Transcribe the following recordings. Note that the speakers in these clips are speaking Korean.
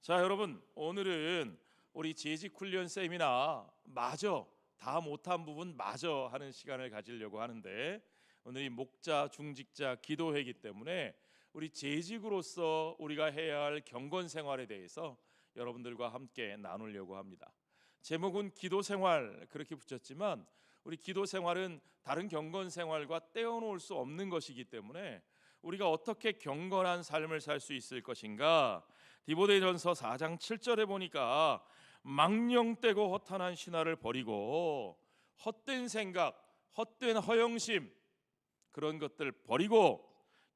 자, 여러분, 오늘은 우리 재직 훈련 세미나 마저 다 못한 부분 마저 하는 시간을 가지려고 하는데, 오늘이 목자 중직자 기도회이기 때문에 우리 재직으로서 우리가 해야 할 경건 생활에 대해서 여러분들과 함께 나누려고 합니다. 제목은 기도 생활 그렇게 붙였지만 우리 기도 생활은 다른 경건 생활과 떼어놓을 수 없는 것이기 때문에 우리가 어떻게 경건한 삶을 살 수 있을 것인가. 디모데전서 4장 7절에 보니까 망령되고 허탄한 신화를 버리고 헛된 생각, 헛된 허영심 그런 것들 버리고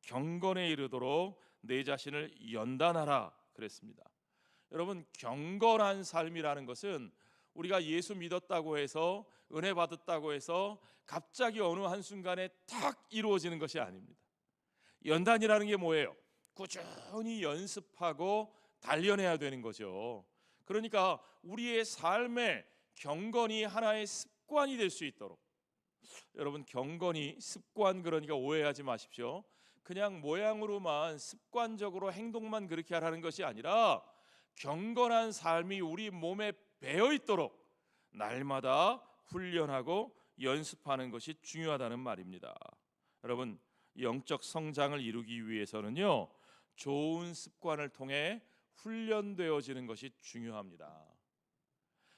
경건에 이르도록 내 자신을 연단하라 그랬습니다. 여러분, 경건한 삶이라는 것은 우리가 예수 믿었다고 해서 은혜 받았다고 해서 갑자기 어느 한순간에 탁 이루어지는 것이 아닙니다. 연단이라는 게 뭐예요? 꾸준히 연습하고 단련해야 되는 거죠. 그러니까 우리의 삶의 경건이 하나의 습관이 될 수 있도록, 여러분, 경건이 습관 그러니까 오해하지 마십시오. 그냥 모양으로만 습관적으로 행동만 그렇게 하라는 것이 아니라 경건한 삶이 우리 몸에 배어 있도록 날마다 훈련하고 연습하는 것이 중요하다는 말입니다. 여러분, 영적 성장을 이루기 위해서는요, 좋은 습관을 통해 훈련되어지는 것이 중요합니다.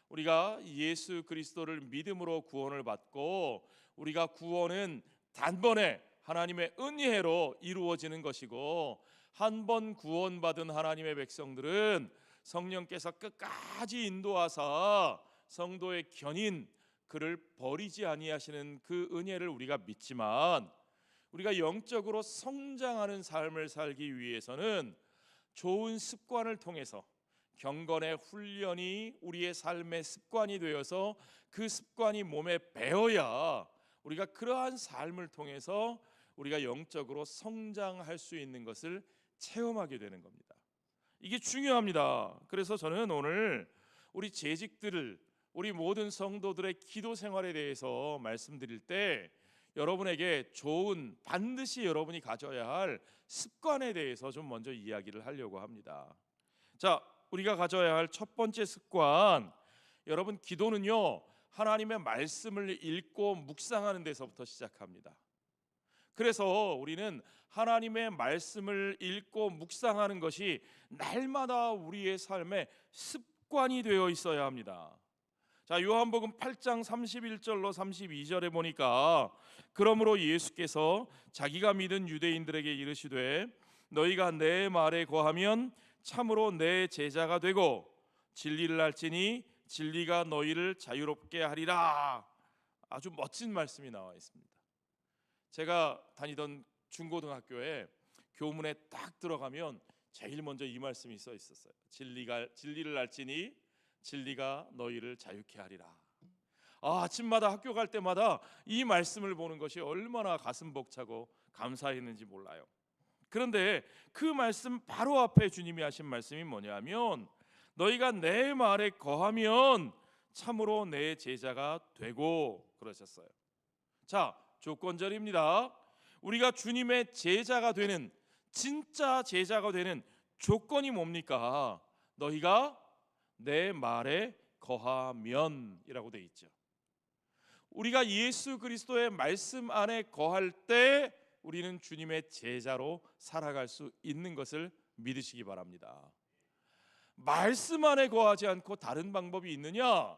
우리가 예수 그리스도를 믿음으로 구원을 받고 우리가 구원은 단번에 하나님의 은혜로 이루어지는 것이고, 한 번 구원받은 하나님의 백성들은 성령께서 끝까지 인도하사 성도의 견인 그를 버리지 아니하시는 그 은혜를 우리가 믿지만, 우리가 영적으로 성장하는 삶을 살기 위해서는 좋은 습관을 통해서 경건의 훈련이 우리의 삶의 습관이 되어서 그 습관이 몸에 배어야 우리가 그러한 삶을 통해서 우리가 영적으로 성장할 수 있는 것을 체험하게 되는 겁니다. 이게 중요합니다. 그래서 저는 오늘 우리 재직들을, 우리 모든 성도들의 기도 생활에 대해서 말씀드릴 때 여러분에게 좋은, 반드시 여러분이 가져야 할 습관에 대해서 좀 먼저 이야기를 하려고 합니다. 자, 우리가 가져야 할 첫 번째 습관, 여러분, 기도는요 하나님의 말씀을 읽고 묵상하는 데서부터 시작합니다. 그래서 우리는 하나님의 말씀을 읽고 묵상하는 것이 날마다 우리의 삶의 습관이 되어 있어야 합니다. 자, 요한복음 8장 31절로 32절에 보니까, 그러므로 예수께서 자기가 믿은 유대인들에게 이르시되 너희가 내 말에 거하면 참으로 내 제자가 되고 진리를 알지니 진리가 너희를 자유롭게 하리라. 아주 멋진 말씀이 나와 있습니다. 제가 다니던 중고등학교에 교문에 딱 들어가면 제일 먼저 이 말씀이 써 있었어요. 진리를 알지니 진리가 너희를 자유케 하리라. 아침마다 학교 갈 때마다 이 말씀을 보는 것이 얼마나 가슴 벅차고 감사했는지 몰라요. 그런데 그 말씀 바로 앞에 주님이 하신 말씀이 뭐냐면, 너희가 내 말에 거하면 참으로 내 제자가 되고 그러셨어요. 자, 조건절입니다. 우리가 주님의 제자가 되는, 진짜 제자가 되는 조건이 뭡니까? 너희가 내 말에 거하면이라고 되어 있죠. 우리가 예수 그리스도의 말씀 안에 거할 때 우리는 주님의 제자로 살아갈 수 있는 것을 믿으시기 바랍니다. 말씀 안에 거하지 않고 다른 방법이 있느냐?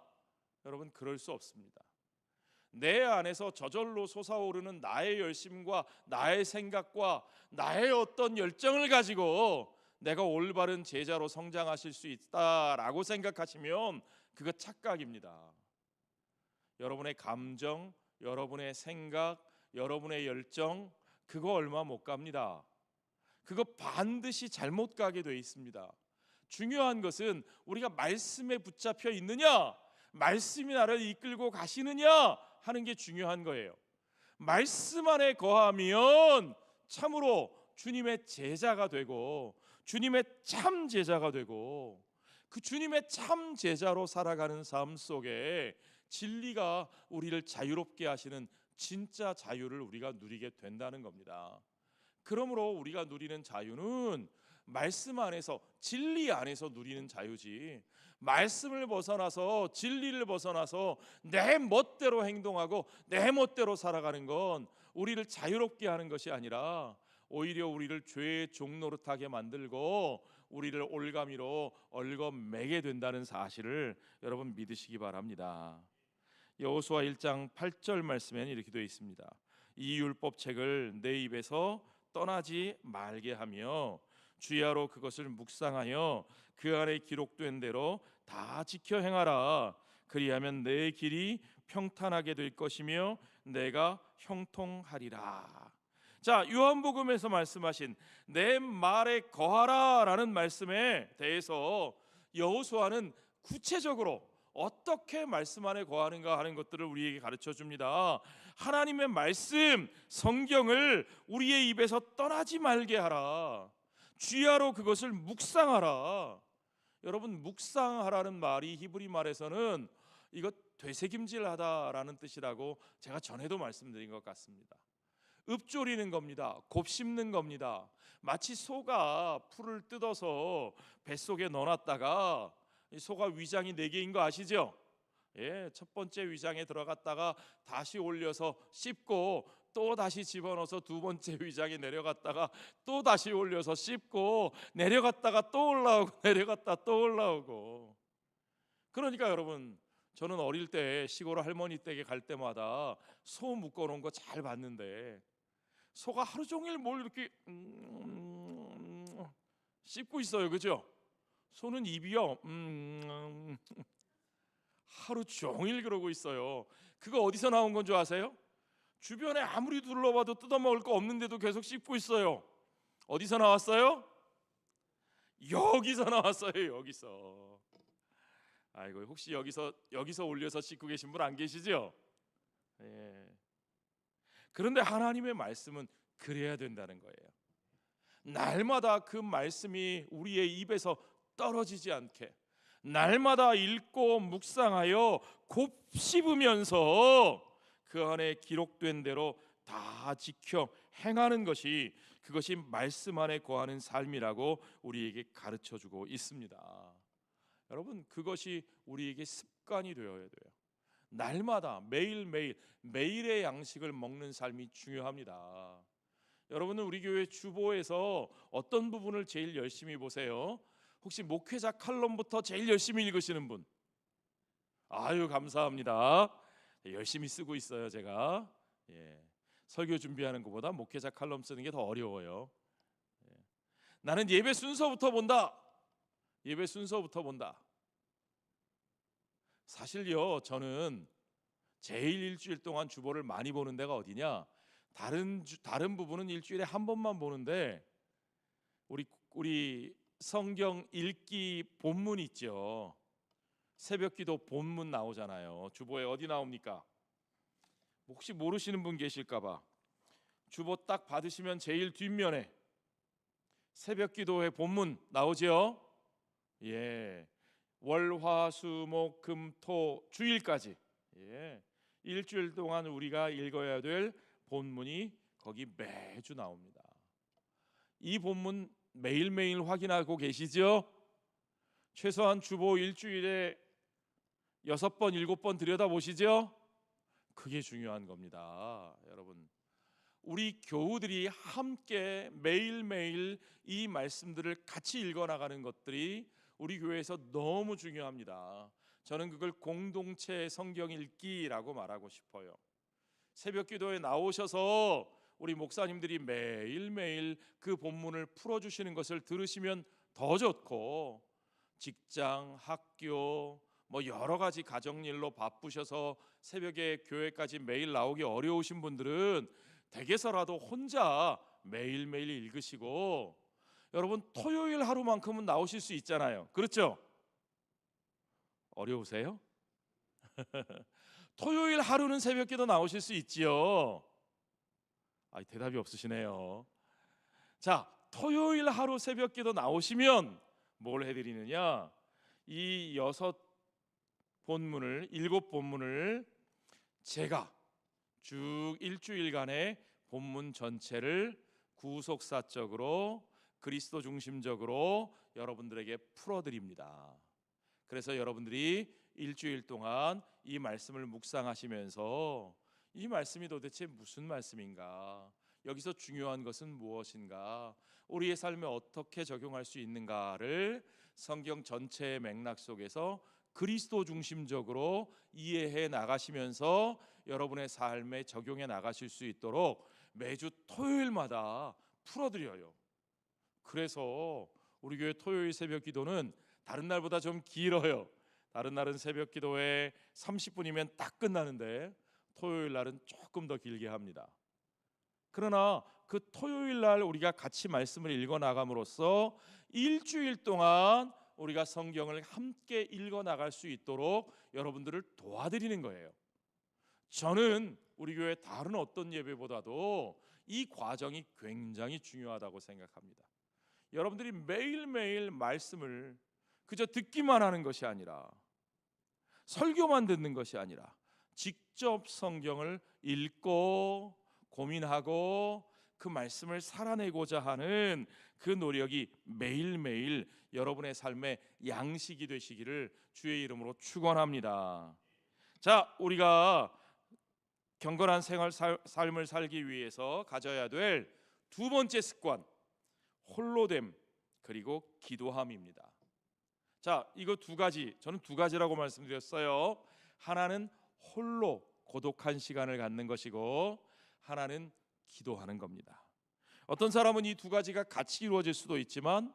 여러분, 그럴 수 없습니다. 내 안에서 저절로 솟아오르는 나의 열심과 나의 생각과 나의 어떤 열정을 가지고 내가 올바른 제자로 성장하실 수 있다라고 생각하시면 그거 착각입니다. 여러분의 감정, 여러분의 생각, 여러분의 열정, 그거 얼마 못 갑니다. 그거 반드시 잘못 가게 돼 있습니다. 중요한 것은 우리가 말씀에 붙잡혀 있느냐, 말씀이 나를 이끌고 가시느냐 하는 게 중요한 거예요. 말씀 안에 거하면 참으로 주님의 제자가 되고 주님의 참 제자가 되고, 그 주님의 참 제자로 살아가는 삶 속에 진리가 우리를 자유롭게 하시는 진짜 자유를 우리가 누리게 된다는 겁니다. 그러므로 우리가 누리는 자유는 말씀 안에서, 진리 안에서 누리는 자유지, 말씀을 벗어나서, 진리를 벗어나서 내 멋대로 행동하고 내 멋대로 살아가는 건 우리를 자유롭게 하는 것이 아니라 오히려 우리를 죄의 종노릇하게 만들고 우리를 올가미로 얽어매게 된다는 사실을 여러분 믿으시기 바랍니다. 여호수아 1장 8절 말씀에는 이렇게 되어 있습니다. 이 율법책을 내 입에서 떠나지 말게 하며 주야로 그것을 묵상하여 그 안에 기록된 대로 다 지켜 행하라. 그리하면 내 길이 평탄하게 될 것이며 내가 형통하리라. 자, 요한복음에서 말씀하신 내 말에 거하라라는 말씀에 대해서 여호수아는 구체적으로 어떻게 말씀 안에 거하는가 하는 것들을 우리에게 가르쳐 줍니다. 하나님의 말씀, 성경을 우리의 입에서 떠나지 말게 하라. 주야로 그것을 묵상하라. 여러분, 묵상하라는 말이 히브리 말에서는 이거 되새김질하다라는 뜻이라고 제가 전에도 말씀드린 것 같습니다. 읊조리는 겁니다. 곱씹는 겁니다. 마치 소가 풀을 뜯어서 뱃속에 넣어놨다가 소가 위장이 4개인 거 아시죠? 예, 첫 번째 위장에 들어갔다가 다시 올려서 씹고 또 다시 집어넣어서 두 번째 위장에 내려갔다가 또 다시 올려서 씹고 내려갔다가 또 올라오고 내려갔다 또 올라오고. 그러니까 여러분, 저는 어릴 때 시골 할머니 댁에 갈 때마다 소 묶어놓은 거 잘 봤는데 소가 하루 종일 뭘 이렇게 씹고 있어요, 그죠? 소는 입이요, 하루 종일 그러고 있어요. 그거 어디서 나온 건 줄 아세요? 주변에 아무리 둘러봐도 뜯어먹을 거 없는데도 계속 씹고 있어요. 어디서 나왔어요? 여기서 나왔어요. 여기서. 아이고, 혹시 여기서 올려서 씹고 계신 분 안 계시죠? 예. 그런데 하나님의 말씀은 그래야 된다는 거예요. 날마다 그 말씀이 우리의 입에서 떨어지지 않게 날마다 읽고 묵상하여 곱씹으면서 그 안에 기록된 대로 다 지켜 행하는 것이, 그것이 말씀 안에 거하는 삶이라고 우리에게 가르쳐주고 있습니다. 여러분, 그것이 우리에게 습관이 되어야 돼요. 날마다 매일매일 매일의 양식을 먹는 삶이 중요합니다. 여러분은 우리 교회 주보에서 어떤 부분을 제일 열심히 보세요? 혹시 목회자 칼럼부터 제일 열심히 읽으시는 분? 아유, 감사합니다. 열심히 쓰고 있어요, 제가. 예. 설교 준비하는 것보다 목회자 칼럼 쓰는 게 더 어려워요. 예. 나는 예배 순서부터 본다. 예배 순서부터 본다. 사실요, 저는 제일 일주일 동안 주보를 많이 보는 데가 어디냐? 다른 부분은 일주일에 한 번만 보는데 우리 성경 읽기 본문 있죠. 새벽기도 본문 나오잖아요. 주보에 어디 나옵니까? 혹시 모르시는 분 계실까봐 주보 딱 받으시면 제일 뒷면에 새벽기도의 본문 나오죠. 예, 월화수목금토 주일까지, 예, 일주일 동안 우리가 읽어야 될 본문이 거기 매주 나옵니다. 이 본문 매일매일 확인하고 계시죠? 최소한 주보 일주일에 6번, 7번 들여다보시죠? 그게 중요한 겁니다. 여러분, 우리 교우들이 함께 매일매일 이 말씀들을 같이 읽어나가는 것들이 우리 교회에서 너무 중요합니다. 저는 그걸 공동체 성경 읽기라고 말하고 싶어요. 새벽 기도에 나오셔서 우리 목사님들이 매일매일 그 본문을 풀어주시는 것을 들으시면 더 좋고, 직장, 학교, 여러 가지 가정일로 바쁘셔서 새벽에 교회까지 매일 나오기 어려우신 분들은 댁에서라도 혼자 매일매일 읽으시고, 여러분 토요일 하루만큼은 나오실 수 있잖아요. 그렇죠? 어려우세요? 토요일 하루는 새벽기도 나오실 수 있지요. 대답이 없으시네요. 자, 토요일 하루 새벽기도 나오시면 뭘 해드리느냐? 이 7 본문을 제가 쭉 일주일간의 본문 전체를 구속사적으로 그리스도 중심적으로 여러분들에게 풀어드립니다. 그래서 여러분들이 일주일 동안 이 말씀을 묵상하시면서 이 말씀이 도대체 무슨 말씀인가, 여기서 중요한 것은 무엇인가, 우리의 삶에 어떻게 적용할 수 있는가를 성경 전체의 맥락 속에서 그리스도 중심적으로 이해해 나가시면서 여러분의 삶에 적용해 나가실 수 있도록 매주 토요일마다 풀어드려요. 그래서 우리 교회 토요일 새벽 기도는 다른 날보다 좀 길어요. 다른 날은 새벽 기도에 30분이면 딱 끝나는데 토요일 날은 조금 더 길게 합니다. 그러나 그 토요일 날 우리가 같이 말씀을 읽어 나감으로써 일주일 동안 우리가 성경을 함께 읽어 나갈 수 있도록 여러분들을 도와드리는 거예요. 저는 우리 교회 다른 어떤 예배보다도 이 과정이 굉장히 중요하다고 생각합니다. 여러분들이 매일매일 말씀을 그저 듣기만 하는 것이 아니라, 설교만 듣는 것이 아니라 직접 성경을 읽고 고민하고 그 말씀을 살아내고자 하는 그 노력이 매일매일 여러분의 삶의 양식이 되시기를 주의 이름으로 축원합니다. 자, 우리가 경건한 삶을 살기 위해서 가져야 될 두 번째 습관, 홀로됨 그리고 기도함입니다. 자, 이거 두 가지, 저는 두 가지라고 말씀드렸어요. 하나는 홀로 고독한 시간을 갖는 것이고, 하나는 기도하는 겁니다. 어떤 사람은 이 두 가지가 같이 이루어질 수도 있지만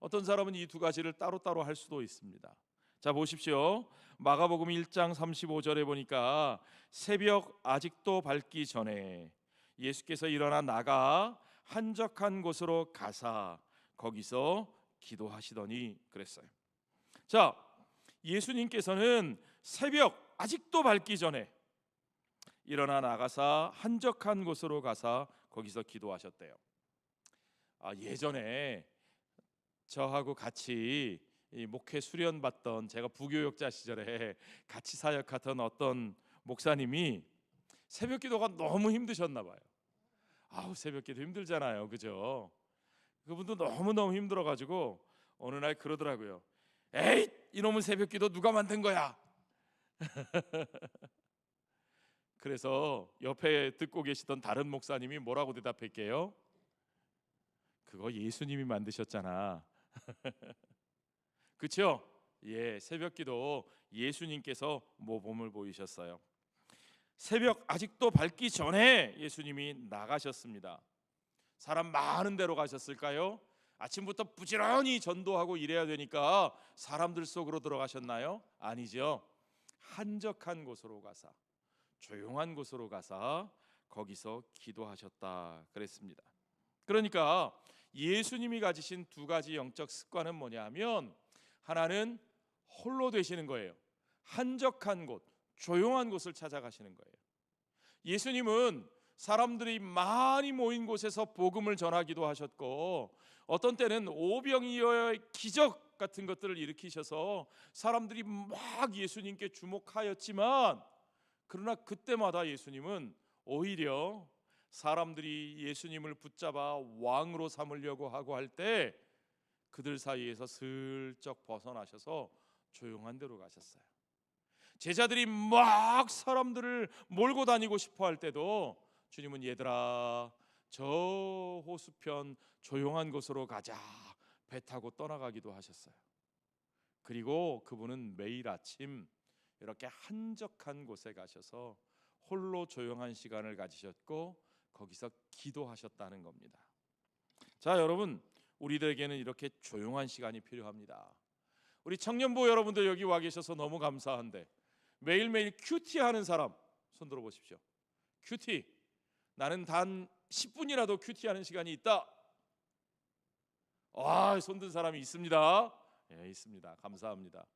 어떤 사람은 이 두 가지를 따로따로 할 수도 있습니다. 자, 보십시오. 마가복음 1장 35절에 보니까 새벽 아직도 밝기 전에 예수께서 일어나 나가 한적한 곳으로 가사 거기서 기도하시더니 그랬어요. 자, 예수님께서는 새벽 아직도 밝기 전에 일어나 나가사 한적한 곳으로 가사 거기서 기도하셨대요. 예전에 저하고 같이 이 목회 수련 받던, 제가 부교육자 시절에 같이 사역하던 어떤 목사님이 새벽 기도가 너무 힘드셨나 봐요. 새벽 기도 힘들잖아요, 그죠? 그분도 너무너무 힘들어가지고 어느 날 그러더라고요. 에이, 이놈은 새벽 기도 누가 만든 거야? 그래서 옆에 듣고 계시던 다른 목사님이 뭐라고 대답할게요? 그거 예수님이 만드셨잖아. 그렇죠? 예, 새벽기도 예수님께서 모범을 보이셨어요. 새벽 아직도 밝기 전에 예수님이 나가셨습니다. 사람 많은 데로 가셨을까요? 아침부터 부지런히 전도하고 일해야 되니까 사람들 속으로 들어가셨나요? 아니죠. 한적한 곳으로 가사, 조용한 곳으로 가사 거기서 기도하셨다 그랬습니다. 그러니까 예수님이 가지신 두 가지 영적 습관은 뭐냐면, 하나는 홀로 되시는 거예요. 한적한 곳, 조용한 곳을 찾아가시는 거예요. 예수님은 사람들이 많이 모인 곳에서 복음을 전하기도 하셨고, 어떤 때는 오병이어의 기적 같은 것들을 일으키셔서 사람들이 막 예수님께 주목하였지만, 그러나 그때마다 예수님은 오히려 사람들이 예수님을 붙잡아 왕으로 삼으려고 하고 할 때 그들 사이에서 슬쩍 벗어나셔서 조용한 데로 가셨어요. 제자들이 막 사람들을 몰고 다니고 싶어 할 때도 주님은 얘들아, 저 호수편 조용한 곳으로 가자, 배 타고 떠나가기도 하셨어요. 그리고 그분은 매일 아침 이렇게 한적한 곳에 가셔서 홀로 조용한 시간을 가지셨고 거기서 기도하셨다는 겁니다. 자, 여러분, 우리들에게는 이렇게 조용한 시간이 필요합니다. 우리 청년부 여러분들 여기 와 계셔서 너무 감사한데, 매일매일 큐티 하는 사람 손 들어 보십시오. 큐티, 나는 단 10분이라도 큐티 하는 시간이 있다. 손 든 사람이 있습니다. 예, 있습니다. 감사합니다.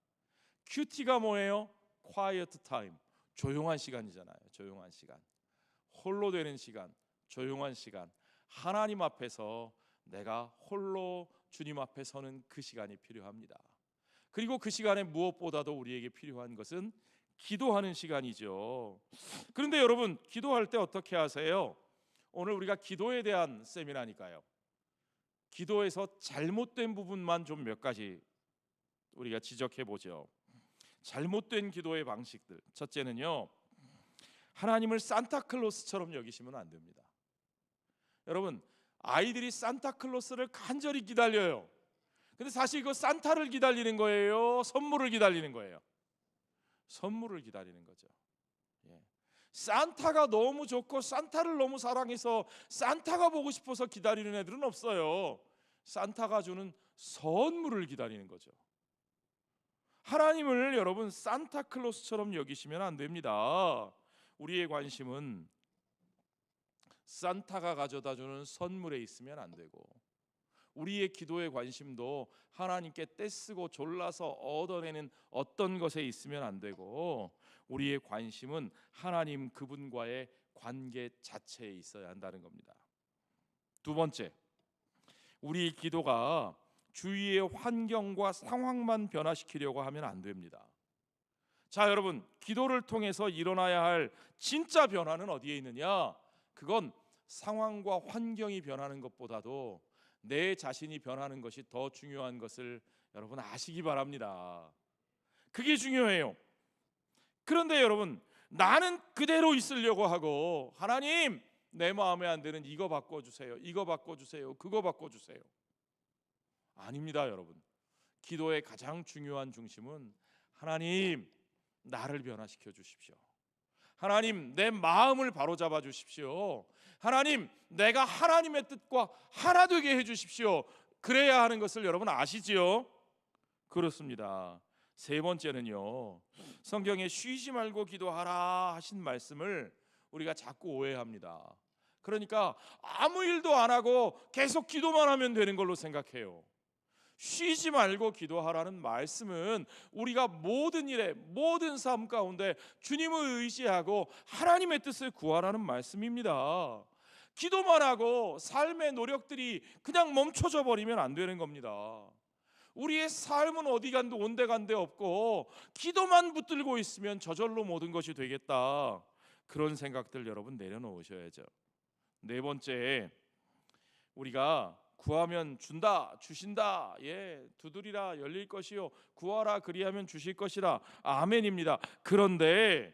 큐티가 뭐예요? quiet time, 조용한 시간이잖아요. 조용한 시간, 홀로 되는 시간, 조용한 시간, 하나님 앞에서 내가 홀로 주님 앞에 서는 그 시간이 필요합니다. 그리고 그 시간에 무엇보다도 우리에게 필요한 것은 기도하는 시간이죠. 그런데 여러분, 기도할 때 어떻게 하세요? 오늘 우리가 기도에 대한 세미나니까요. 기도에서 잘못된 부분만 좀 몇 가지 우리가 지적해 보죠. 잘못된 기도의 방식들. 첫째는요, 하나님을 산타클로스처럼 여기시면 안 됩니다. 여러분, 아이들이 산타클로스를 간절히 기다려요. 근데 사실 이거 산타를 기다리는 거예요? 선물을 기다리는 거예요? 선물을 기다리는 거죠. 예. 산타가 너무 좋고 산타를 너무 사랑해서 산타가 보고 싶어서 기다리는 애들은 없어요. 산타가 주는 선물을 기다리는 거죠. 하나님을 여러분 산타클로스처럼 여기시면 안 됩니다. 우리의 관심은 산타가 가져다 주는 선물에 있으면 안 되고, 우리의 기도의 관심도 하나님께 떼쓰고 졸라서 얻어내는 어떤 것에 있으면 안 되고, 우리의 관심은 하나님 그분과의 관계 자체에 있어야 한다는 겁니다. 두 번째, 우리 기도가 주위의 환경과 상황만 변화시키려고 하면 안 됩니다. 자, 여러분, 기도를 통해서 일어나야 할 진짜 변화는 어디에 있느냐? 그건 상황과 환경이 변하는 것보다도 내 자신이 변하는 것이 더 중요한 것을 여러분 아시기 바랍니다. 그게 중요해요. 그런데 여러분, 나는 그대로 있으려고 하고, 하나님 내 마음에 안 드는 이거 바꿔주세요, 이거 바꿔주세요, 그거 바꿔주세요. 아닙니다. 여러분, 기도의 가장 중요한 중심은 하나님 나를 변화시켜 주십시오. 하나님 내 마음을 바로잡아 주십시오. 하나님 내가 하나님의 뜻과 하나 되게 해 주십시오. 그래야 하는 것을 여러분 아시지요? 그렇습니다. 세 번째는요, 성경에 쉬지 말고 기도하라 하신 말씀을 우리가 자꾸 오해합니다. 그러니까 아무 일도 안 하고 계속 기도만 하면 되는 걸로 생각해요. 쉬지 말고 기도하라는 말씀은 우리가 모든 일에, 모든 삶 가운데 주님을 의지하고 하나님의 뜻을 구하라는 말씀입니다. 기도만 하고 삶의 노력들이 그냥 멈춰져 버리면 안 되는 겁니다. 우리의 삶은 어디 간데 온데간데 없고 기도만 붙들고 있으면 저절로 모든 것이 되겠다, 그런 생각들 여러분 내려놓으셔야죠. 네 번째, 우리가 구하면 준다, 주신다, 두드리라 열릴 것이요, 구하라 그리하면 주실 것이라, 아멘입니다. 그런데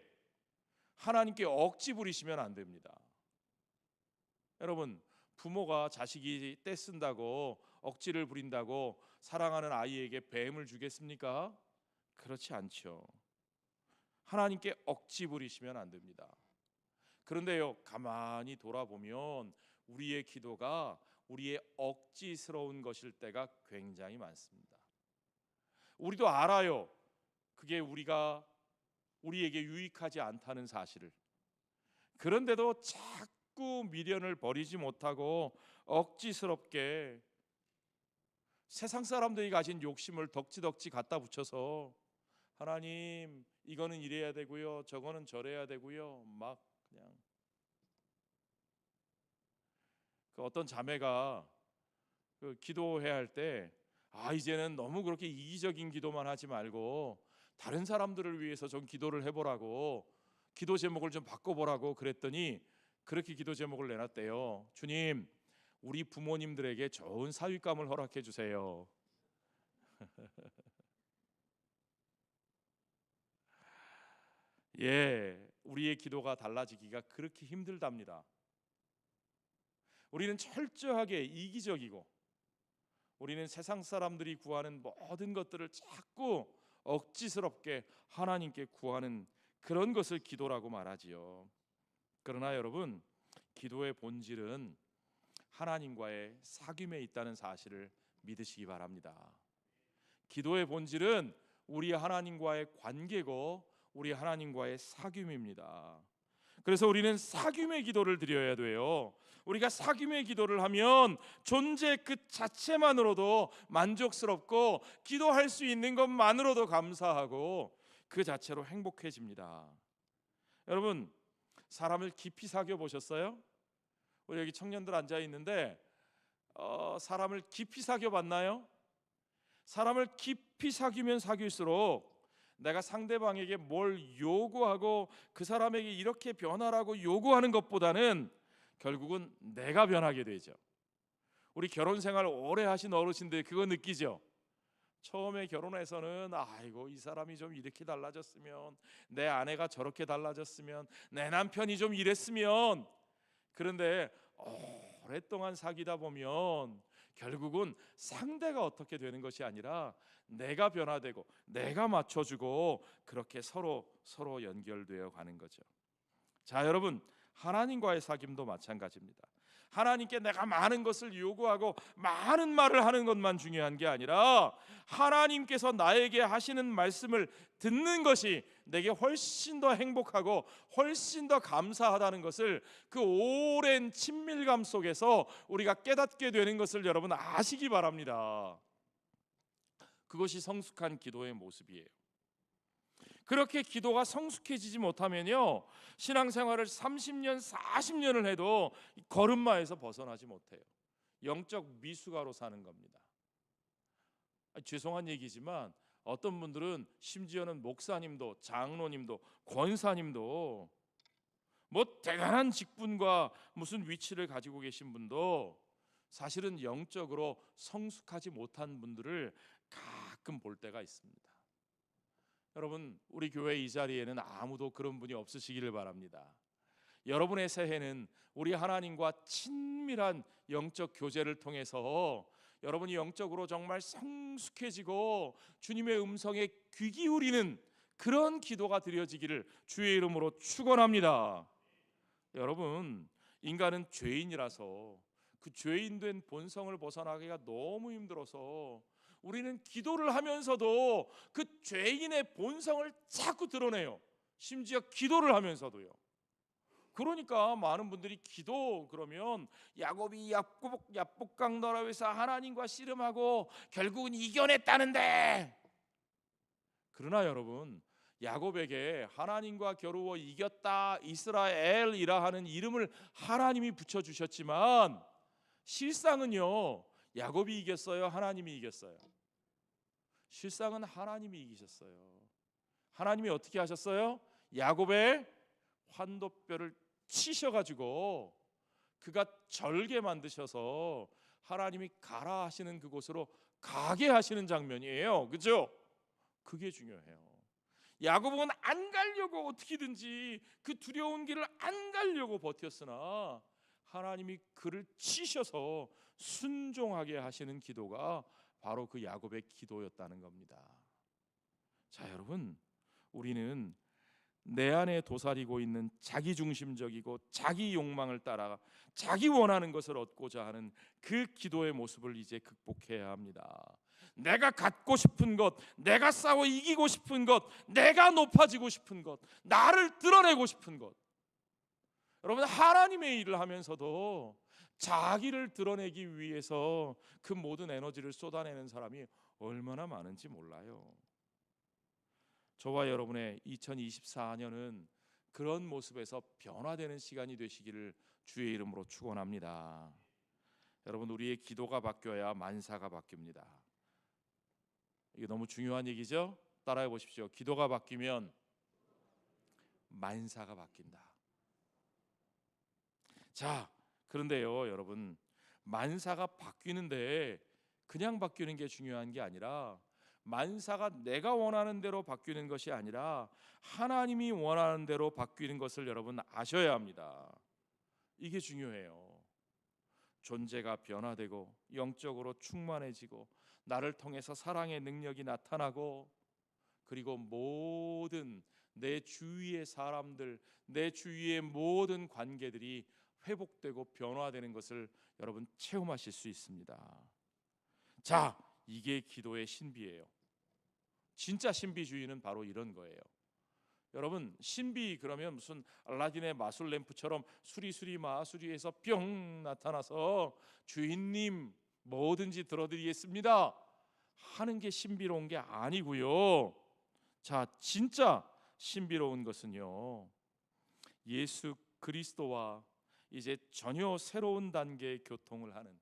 하나님께 억지 부리시면 안 됩니다. 여러분, 부모가 자식이 떼쓴다고 억지를 부린다고 사랑하는 아이에게 뱀을 주겠습니까? 그렇지 않죠. 하나님께 억지 부리시면 안 됩니다. 그런데요, 가만히 돌아보면 우리의 기도가 우리의 억지스러운 것일 때가 굉장히 많습니다. 우리도 알아요. 그게 우리에게 유익하지 않다는 사실을. 그런데도 자꾸 미련을 버리지 못하고 억지스럽게 세상 사람들이 가진 욕심을 덕지덕지 갖다 붙여서 하나님 이거는 이래야 되고요, 저거는 저래야 되고요, 막 그냥. 그 어떤 자매가 기도해야 할 때 이제는 너무 그렇게 이기적인 기도만 하지 말고 다른 사람들을 위해서 좀 기도를 해보라고, 기도 제목을 좀 바꿔보라고 그랬더니 그렇게 기도 제목을 내놨대요. 주님, 우리 부모님들에게 좋은 사윗감을 허락해 주세요. 우리의 기도가 달라지기가 그렇게 힘들답니다. 우리는 철저하게 이기적이고, 우리는 세상 사람들이 구하는 모든 것들을 자꾸 억지스럽게 하나님께 구하는 그런 것을 기도라고 말하지요. 그러나 여러분, 기도의 본질은 하나님과의 사귐에 있다는 사실을 믿으시기 바랍니다. 기도의 본질은 우리 하나님과의 관계고 우리 하나님과의 사귐입니다. 그래서 우리는 사귐의 기도를 드려야 돼요. 우리가 사귐의 기도를 하면 존재 그 자체만으로도 만족스럽고 기도할 수 있는 것만으로도 감사하고 그 자체로 행복해집니다. 여러분, 사람을 깊이 사귀어 보셨어요? 우리 여기 청년들 앉아 있는데 사람을 깊이 사귀어 봤나요? 사람을 깊이 사귀면 사귈수록 내가 상대방에게 뭘 요구하고 그 사람에게 이렇게 변하라고 요구하는 것보다는 결국은 내가 변하게 되죠. 우리 결혼 생활 오래 하신 어르신들 그거 느끼죠? 처음에 결혼해서는 아이고 이 사람이 좀 이렇게 달라졌으면, 내 아내가 저렇게 달라졌으면, 내 남편이 좀 이랬으면. 그런데 오랫동안 사귀다 보면 결국은 상대가 어떻게 되는 것이 아니라 내가 변화되고 내가 맞춰주고, 그렇게 서로 연결되어 가는 거죠. 자, 여러분, 하나님과의 사귐도 마찬가지입니다. 하나님께 내가 많은 것을 요구하고 많은 말을 하는 것만 중요한 게 아니라, 하나님께서 나에게 하시는 말씀을 듣는 것이 내게 훨씬 더 행복하고 훨씬 더 감사하다는 것을 그 오랜 친밀감 속에서 우리가 깨닫게 되는 것을 여러분 아시기 바랍니다. 그것이 성숙한 기도의 모습이에요. 그렇게 기도가 성숙해지지 못하면요, 신앙생활을 30년 40년을 해도 걸음마에서 벗어나지 못해요. 영적 미숙아로 사는 겁니다. 죄송한 얘기지만 어떤 분들은, 심지어는 목사님도 장로님도 권사님도, 뭐 대단한 직분과 무슨 위치를 가지고 계신 분도 사실은 영적으로 성숙하지 못한 분들을 가끔 볼 때가 있습니다. 여러분, 우리 교회 이 자리에는 아무도 그런 분이 없으시기를 바랍니다. 여러분의 새해는 우리 하나님과 친밀한 영적 교제를 통해서 여러분이 영적으로 정말 성숙해지고 주님의 음성에 귀 기울이는 그런 기도가 드려지기를 주의 이름으로 축원합니다. 여러분, 인간은 죄인이라서 그 죄인된 본성을 벗어나기가 너무 힘들어서 우리는 기도를 하면서도 그 죄인의 본성을 자꾸 드러내요. 심지어 기도를 하면서도요. 그러니까 많은 분들이 기도 그러면 야곱이 야복강너라에서 하나님과 씨름하고 결국은 이겨냈다는데, 그러나 여러분, 야곱에게 하나님과 겨루어 이겼다 이스라엘이라 하는 이름을 하나님이 붙여주셨지만, 실상은요, 야곱이 이겼어요, 하나님이 이겼어요? 실상은 하나님이 이기셨어요. 하나님이 어떻게 하셨어요? 야곱의 환도뼈를 치셔가지고 그가 절게 만드셔서 하나님이 가라 하시는 그곳으로 가게 하시는 장면이에요. 그죠? 그게 중요해요. 야곱은 안 가려고 어떻게든지 그 두려운 길을 안 가려고 버텼으나 하나님이 그를 치셔서 순종하게 하시는 기도가 바로 그 야곱의 기도였다는 겁니다. 자, 여러분, 우리는 내 안에 도사리고 있는 자기중심적이고 자기 욕망을 따라 자기 원하는 것을 얻고자 하는 그 기도의 모습을 이제 극복해야 합니다. 내가 갖고 싶은 것, 내가 싸워 이기고 싶은 것, 내가 높아지고 싶은 것, 나를 드러내고 싶은 것. 여러분, 하나님의 일을 하면서도 자기를 드러내기 위해서 그 모든 에너지를 쏟아내는 사람이 얼마나 많은지 몰라요. 저와 여러분의 2024년은 그런 모습에서 변화되는 시간이 되시기를 주의 이름으로 축원합니다. 여러분, 우리의 기도가 바뀌어야 만사가 바뀝니다. 이게 너무 중요한 얘기죠? 따라해 보십시오. 기도가 바뀌면 만사가 바뀐다. 자, 그런데요, 여러분, 만사가 바뀌는데 그냥 바뀌는 게 중요한 게 아니라, 만사가 내가 원하는 대로 바뀌는 것이 아니라 하나님이 원하는 대로 바뀌는 것을 여러분 아셔야 합니다. 이게 중요해요. 존재가 변화되고 영적으로 충만해지고 나를 통해서 사랑의 능력이 나타나고, 그리고 모든 내 주위의 사람들, 내 주위의 모든 관계들이 회복되고 변화되는 것을 여러분 체험하실 수 있습니다. 자, 이게 기도의 신비예요. 진짜 신비주의는 바로 이런 거예요. 여러분, 신비 그러면 무슨 알라딘의 마술 램프처럼 수리수리 마수리해서 뿅 나타나서 주인님 뭐든지 들어드리겠습니다 하는 게 신비로운 게 아니고요. 자, 진짜 신비로운 것은요, 예수 그리스도와 이제 전혀 새로운 단계의 교통을 하는,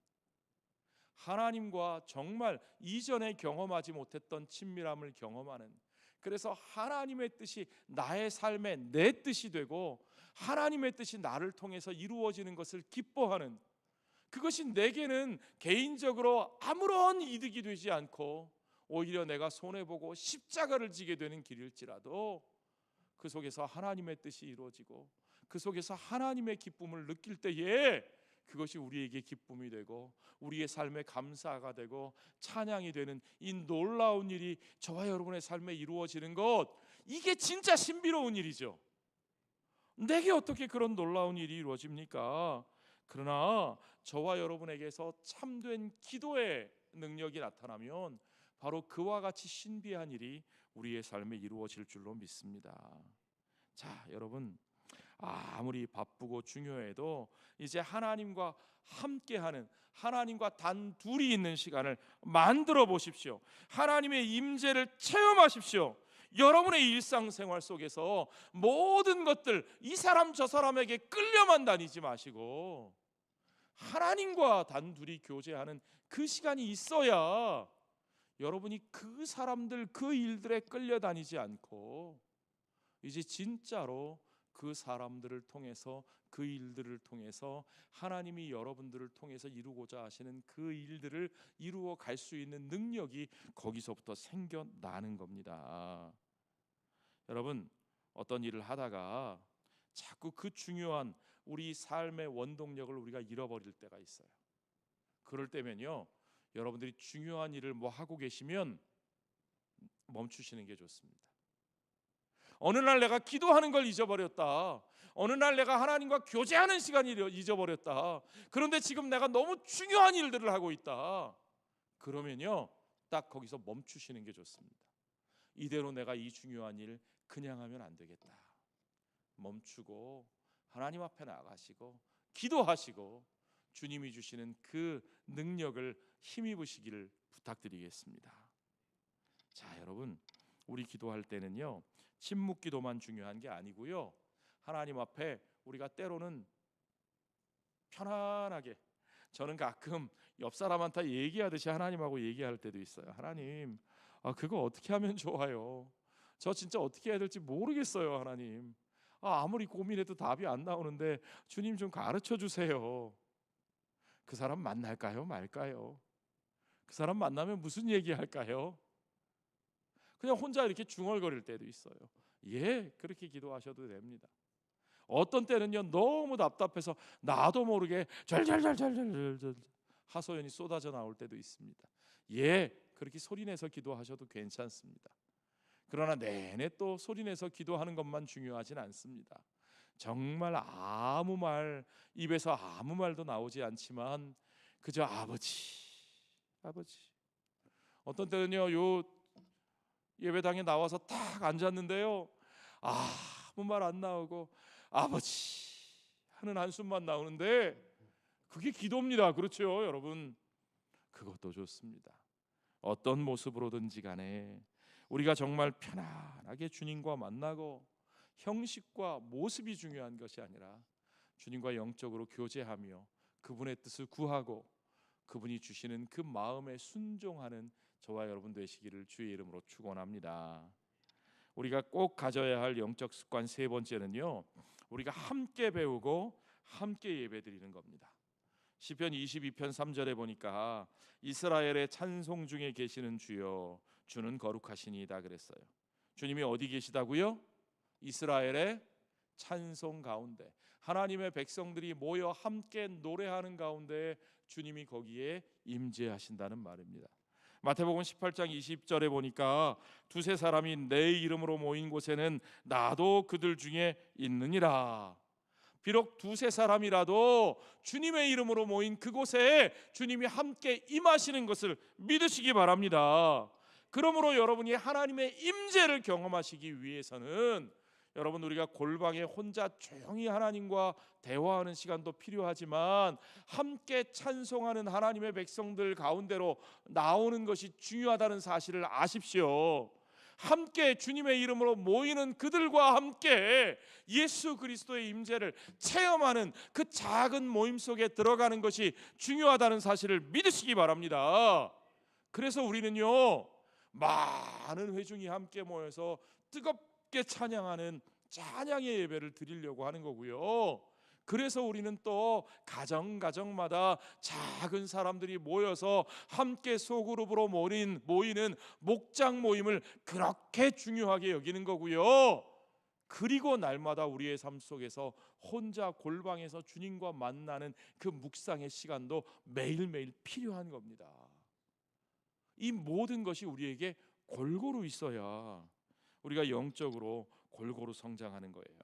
하나님과 정말 이전에 경험하지 못했던 친밀함을 경험하는, 그래서 하나님의 뜻이 나의 삶에 내 뜻이 되고 하나님의 뜻이 나를 통해서 이루어지는 것을 기뻐하는, 그것이 내게는 개인적으로 아무런 이득이 되지 않고 오히려 내가 손해보고 십자가를 지게 되는 길일지라도 그 속에서 하나님의 뜻이 이루어지고 그 속에서 하나님의 기쁨을 느낄 때에 그것이 우리에게 기쁨이 되고 우리의 삶에 감사가 되고 찬양이 되는 이 놀라운 일이 저와 여러분의 삶에 이루어지는 것, 이게 진짜 신비로운 일이죠. 내게 어떻게 그런 놀라운 일이 이루어집니까? 그러나 저와 여러분에게서 참된 기도의 능력이 나타나면 바로 그와 같이 신비한 일이 우리의 삶에 이루어질 줄로 믿습니다. 자, 여러분, 아무리 바쁘고 중요해도 이제 하나님과 함께하는, 하나님과 단둘이 있는 시간을 만들어 보십시오. 하나님의 임재를 체험하십시오. 여러분의 일상생활 속에서 모든 것들 이 사람 저 사람에게 끌려만 다니지 마시고 하나님과 단둘이 교제하는 그 시간이 있어야 여러분이 그 사람들 그 일들에 끌려다니지 않고 이제 진짜로 그 사람들을 통해서 그 일들을 통해서 하나님이 여러분들을 통해서 이루고자 하시는 그 일들을 이루어 갈 수 있는 능력이 거기서부터 생겨나는 겁니다. 여러분, 어떤 일을 하다가 자꾸 그 중요한 우리 삶의 원동력을 우리가 잃어버릴 때가 있어요. 그럴 때면요, 여러분들이 중요한 일을 뭐 하고 계시면 멈추시는 게 좋습니다. 어느 날 내가 기도하는 걸 잊어버렸다. 어느 날 내가 하나님과 교제하는 시간을 잊어버렸다. 그런데 지금 내가 너무 중요한 일들을 하고 있다. 그러면요, 딱 거기서 멈추시는 게 좋습니다. 이대로 내가 이 중요한 일 그냥 하면 안 되겠다. 멈추고 하나님 앞에 나가시고 기도하시고 주님이 주시는 그 능력을 힘입으시기를 부탁드리겠습니다. 자, 여러분, 우리 기도할 때는요, 침묵 기도만 중요한 게 아니고요, 하나님 앞에 우리가 때로는 편안하게, 저는 가끔 옆 사람한테 얘기하듯이 하나님하고 얘기할 때도 있어요. 하나님, 그거 어떻게 하면 좋아요? 저 진짜 어떻게 해야 될지 모르겠어요. 하나님, 아무리 고민해도 답이 안 나오는데 주님 좀 가르쳐 주세요. 그 사람 만날까요? 말까요? 그 사람 만나면 무슨 얘기할까요? 그냥 혼자 이렇게 중얼거릴 때도 있어요. 예, 그렇게 기도하셔도 됩니다. 어떤 때는요, 너무 답답해서 나도 모르게 절절절절절절 하소연이 쏟아져 나올 때도 있습니다. 예, 그렇게 소리내서 기도하셔도 괜찮습니다. 그러나 내내 또 소리내서 기도하는 것만 중요하진 않습니다. 정말 아무 말, 입에서 아무 말도 나오지 않지만 그저 아버지, 아버지. 어떤 때는요, 요 예배당에 나와서 딱 앉았는데요, 아무 말 안 나오고 아버지 하는 한숨만 나오는데 그게 기도입니다. 그렇죠, 여러분? 그것도 좋습니다. 어떤 모습으로든지 간에 우리가 정말 편안하게 주님과 만나고 형식과 모습이 중요한 것이 아니라 주님과 영적으로 교제하며 그분의 뜻을 구하고 그분이 주시는 그 마음에 순종하는 저와 여러분 되시기를 주의 이름으로 축원합니다. 우리가 꼭 가져야 할 영적 습관 세 번째는요, 우리가 함께 배우고 함께 예배드리는 겁니다. 시편 22편 3절에 보니까 이스라엘의 찬송 중에 계시는 주여 주는 거룩하시니이다 그랬어요. 주님이 어디 계시다고요? 이스라엘의 찬송 가운데, 하나님의 백성들이 모여 함께 노래하는 가운데 주님이 거기에 임재하신다는 말입니다. 마태복음 18장 20절에 보니까 두세 사람이 내 이름으로 모인 곳에는 나도 그들 중에 있느니라. 비록 두세 사람이라도 주님의 이름으로 모인 그곳에 주님이 함께 임하시는 것을 믿으시기 바랍니다. 그러므로 여러분이 하나님의 임재를 경험하시기 위해서는 여러분, 우리가 골방에 혼자 조용히 하나님과 대화하는 시간도 필요하지만 함께 찬송하는 하나님의 백성들 가운데로 나오는 것이 중요하다는 사실을 아십시오. 함께 주님의 이름으로 모이는 그들과 함께 예수 그리스도의 임재를 체험하는 그 작은 모임 속에 들어가는 것이 중요하다는 사실을 믿으시기 바랍니다. 그래서 우리는요, 많은 회중이 함께 모여서 뜨겁게 찬양하는 찬양의 예배를 드리려고 하는 거고요, 그래서 우리는 또 가정마다 작은 사람들이 모여서 함께 소그룹으로 모이는 목장 모임을 그렇게 중요하게 여기는 거고요. 그리고 날마다 우리의 삶 속에서 혼자 골방에서 주님과 만나는 그 묵상의 시간도 매일매일 필요한 겁니다. 이 모든 것이 우리에게 골고루 있어야 우리가 영적으로 골고루 성장하는 거예요.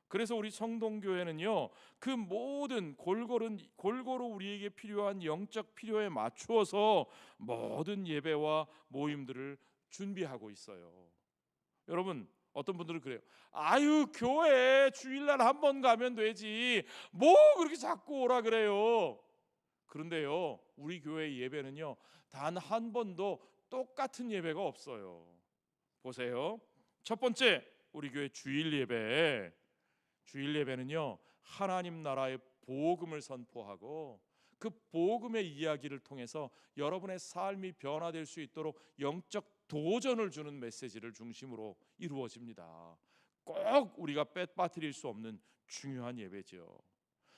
그래서 우리 성동교회는요, 그 모든 골고루 우리에게 필요한 영적 필요에 맞추어서 모든 예배와 모임들을 준비하고 있어요. 여러분, 어떤 분들은 그래요. 아유, 교회 주일날 한 번 가면 되지 뭐 그렇게 자꾸 오라 그래요. 그런데요, 우리 교회 예배는요, 단 한 번도 똑같은 예배가 없어요. 보세요. 첫 번째, 우리 교회 주일 예배는요, 하나님 나라의 복음을 선포하고 그 복음의 이야기를 통해서 여러분의 삶이 변화될 수 있도록 영적 도전을 주는 메시지를 중심으로 이루어집니다. 꼭 우리가 빼빠뜨릴 수 없는 중요한 예배죠.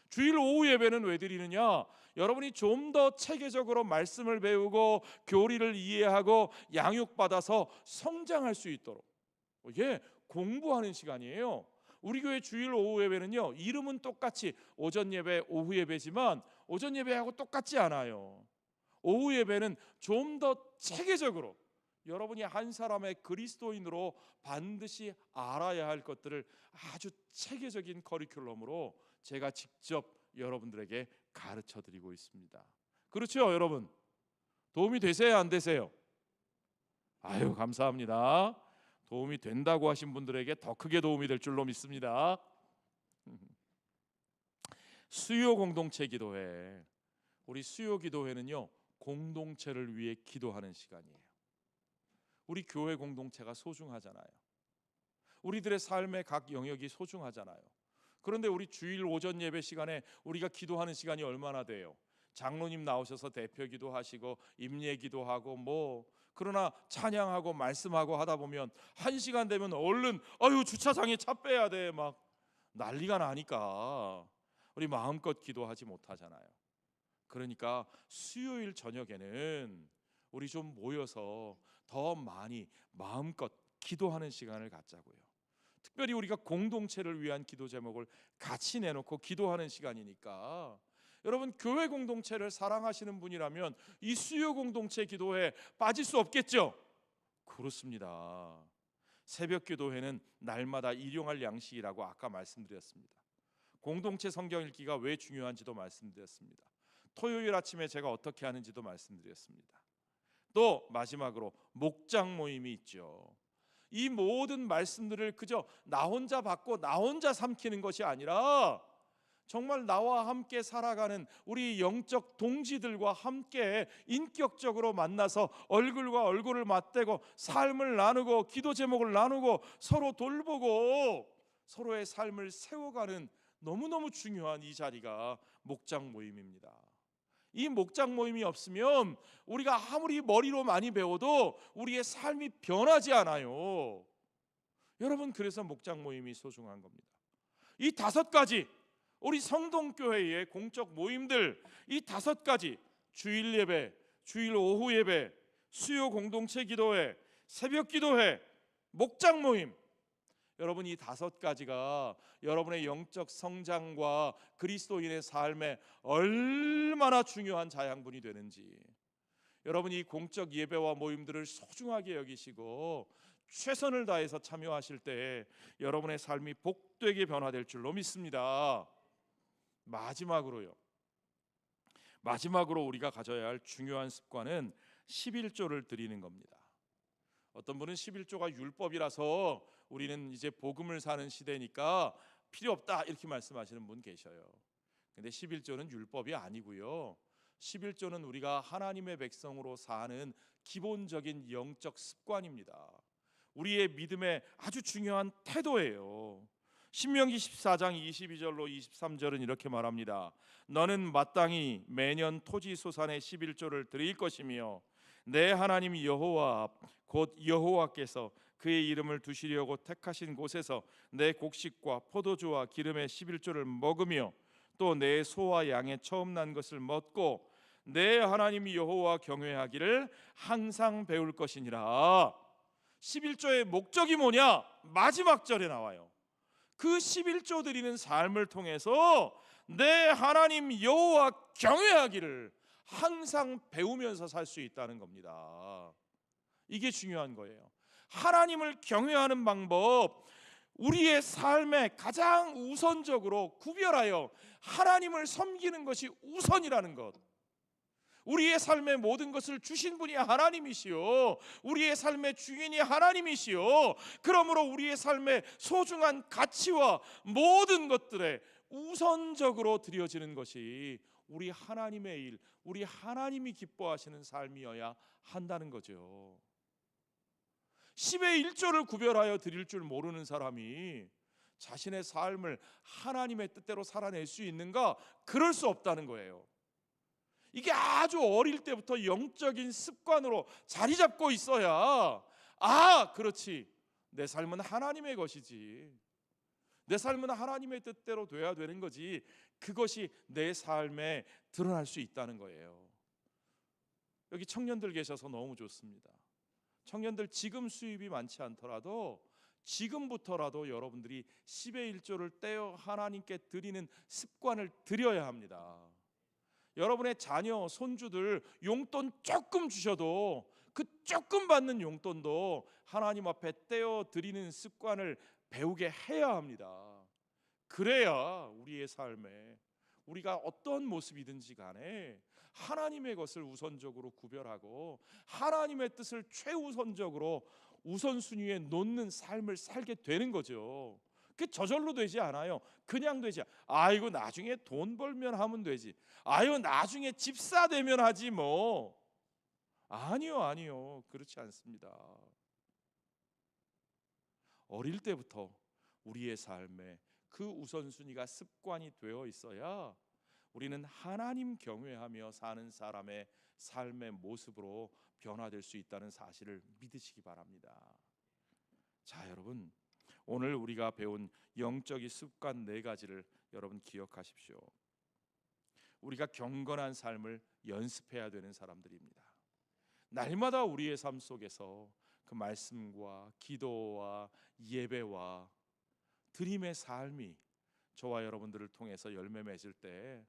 주일 오후 예배는 왜 드리느냐? 여러분이 좀 더 체계적으로 말씀을 배우고 교리를 이해하고 양육받아서 성장할 수 있도록, 이게 공부하는 시간이에요. 우리 교회 주일 오후 예배는요, 이름은 똑같이 오전 예배, 오후 예배지만 오전 예배하고 똑같지 않아요. 오후 예배는 좀 더 체계적으로 여러분이 한 사람의 그리스도인으로 반드시 알아야 할 것들을 아주 체계적인 커리큘럼으로 제가 직접 여러분들에게 가르쳐 드리고 있습니다. 그렇죠, 여러분? 도움이 되세요, 안 되세요? 아유, 감사합니다. 도움이 된다고 하신 분들에게 더 크게 도움이 될 줄로 믿습니다. 수요 공동체 기도회. 우리 수요 기도회는요, 공동체를 위해 기도하는 시간이에요. 우리 교회 공동체가 소중하잖아요. 우리들의 삶의 각 영역이 소중하잖아요. 그런데 우리 주일 오전 예배 시간에 우리가 기도하는 시간이 얼마나 돼요? 장로님 나오셔서 대표 기도하시고 임예 기도하고 그러나 찬양하고 말씀하고 하다 보면 1시간 되면 얼른 주차장에 차 빼야 돼 막 난리가 나니까 우리 마음껏 기도하지 못하잖아요. 그러니까 수요일 저녁에는 우리 좀 모여서 더 많이 마음껏 기도하는 시간을 갖자고요. 특별히 우리가 공동체를 위한 기도 제목을 같이 내놓고 기도하는 시간이니까 여러분, 교회 공동체를 사랑하시는 분이라면 이 수요 공동체 기도회에 빠질 수 없겠죠? 그렇습니다. 새벽 기도회는 날마다 일용할 양식이라고 아까 말씀드렸습니다. 공동체 성경 읽기가 왜 중요한지도 말씀드렸습니다. 토요일 아침에 제가 어떻게 하는지도 말씀드렸습니다. 또 마지막으로 목장 모임이 있죠. 이 모든 말씀들을 그저 나 혼자 받고 나 혼자 삼키는 것이 아니라 정말 나와 함께 살아가는 우리 영적 동지들과 함께 인격적으로 만나서 얼굴과 얼굴을 맞대고 삶을 나누고 기도 제목을 나누고 서로 돌보고 서로의 삶을 세워가는 너무너무 중요한 이 자리가 목장 모임입니다. 이 목장 모임이 없으면 우리가 아무리 머리로 많이 배워도 우리의 삶이 변하지 않아요. 여러분, 그래서 목장 모임이 소중한 겁니다. 이 5가지 우리 성동교회의 공적 모임들, 이 5가지 주일 예배, 주일 오후 예배, 수요 공동체 기도회, 새벽 기도회, 목장 모임, 여러분 이 5가지가 여러분의 영적 성장과 그리스도인의 삶에 얼마나 중요한 자양분이 되는지 여러분 이 공적 예배와 모임들을 소중하게 여기시고 최선을 다해서 참여하실 때 여러분의 삶이 복되게 변화될 줄로 믿습니다. 마지막으로 우리가 가져야 할 중요한 습관은 11조를 드리는 겁니다. 어떤 분은 11조가 율법이라서 우리는 이제 복음을 사는 시대니까 필요 없다 이렇게 말씀하시는 분 계셔요. 근데 11조는 율법이 아니고요. 11조는 우리가 하나님의 백성으로 사는 기본적인 영적 습관입니다. 우리의 믿음의 아주 중요한 태도예요. 신명기 14장 22절로 23절은 이렇게 말합니다. 너는 마땅히 매년 토지 소산의 11조를 드릴 것이며 내 하나님 여호와 앞 곧 여호와께서 그의 이름을 두시려고 택하신 곳에서 내 곡식과 포도주와 기름의 11조를 먹으며 또 내 소와 양의 처음 난 것을 먹고 내 하나님 여호와 경외하기를 항상 배울 것이니라. 11조의 목적이 뭐냐? 마지막 절에 나와요. 그 11조 드리는 삶을 통해서 내 하나님 여호와 경외하기를 항상 배우면서 살 수 있다는 겁니다. 이게 중요한 거예요. 하나님을 경외하는 방법, 우리의 삶에 가장 우선적으로 구별하여 하나님을 섬기는 것이 우선이라는 것. 우리의 삶의 모든 것을 주신 분이 하나님이시요, 우리의 삶의 주인이 하나님이시요, 그러므로 우리의 삶의 소중한 가치와 모든 것들에 우선적으로 드려지는 것이 우리 하나님의 일, 우리 하나님이 기뻐하시는 삶이어야 한다는 거죠. 10의 1조를 구별하여 드릴 줄 모르는 사람이 자신의 삶을 하나님의 뜻대로 살아낼 수 있는가? 그럴 수 없다는 거예요. 이게 아주 어릴 때부터 영적인 습관으로 자리 잡고 있어야, 아, 그렇지, 내 삶은 하나님의 것이지, 내 삶은 하나님의 뜻대로 돼야 되는 거지, 그것이 내 삶에 드러날 수 있다는 거예요. 여기 청년들 계셔서 너무 좋습니다. 청년들 지금 수입이 많지 않더라도 지금부터라도 여러분들이 10의 1조를 떼어 하나님께 드리는 습관을 들여야 합니다. 여러분의 자녀, 손주들 용돈 조금 주셔도 그 조금 받는 용돈도 하나님 앞에 떼어 드리는 습관을 배우게 해야 합니다. 그래야 우리의 삶에 우리가 어떤 모습이든지 간에 하나님의 것을 우선적으로 구별하고 하나님의 뜻을 최우선적으로 우선순위에 놓는 삶을 살게 되는 거죠. 그게 저절로 되지 않아요. 그냥 되지. 아이고 나중에 돈 벌면 하면 되지. 아유 나중에 집사 되면 하지 뭐. 아니요. 그렇지 않습니다. 어릴 때부터 우리의 삶에 그 우선순위가 습관이 되어 있어야 우리는 하나님 경외하며 사는 사람의 삶의 모습으로 변화될 수 있다는 사실을 믿으시기 바랍니다. 자, 여러분, 오늘 우리가 배운 영적인 습관 4가지를 여러분 기억하십시오. 우리가 경건한 삶을 연습해야 되는 사람들입니다. 날마다 우리의 삶 속에서 그 말씀과 기도와 예배와 드림의 삶이 저와 여러분들을 통해서 열매 맺을 때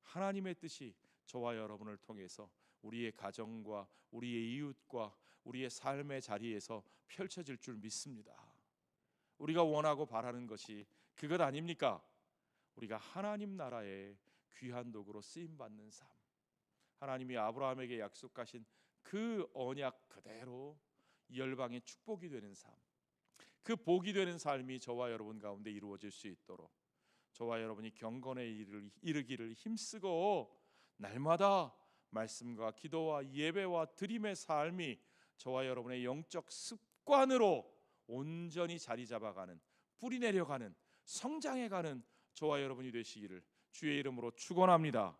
하나님의 뜻이 저와 여러분을 통해서 우리의 가정과 우리의 이웃과 우리의 삶의 자리에서 펼쳐질 줄 믿습니다. 우리가 원하고 바라는 것이 그것 아닙니까? 우리가 하나님 나라의 귀한 도구로 쓰임받는 삶, 하나님이 아브라함에게 약속하신 그 언약 그대로 열방의 축복이 되는 삶, 그 복이 되는 삶이 저와 여러분 가운데 이루어질 수 있도록 저와 여러분이 경건에 이르기를 힘쓰고 날마다 말씀과 기도와 예배와 드림의 삶이 저와 여러분의 영적 습관으로 온전히 자리 잡아가는, 뿌리 내려가는, 성장해가는 저와 여러분이 되시기를 주의 이름으로 축원합니다.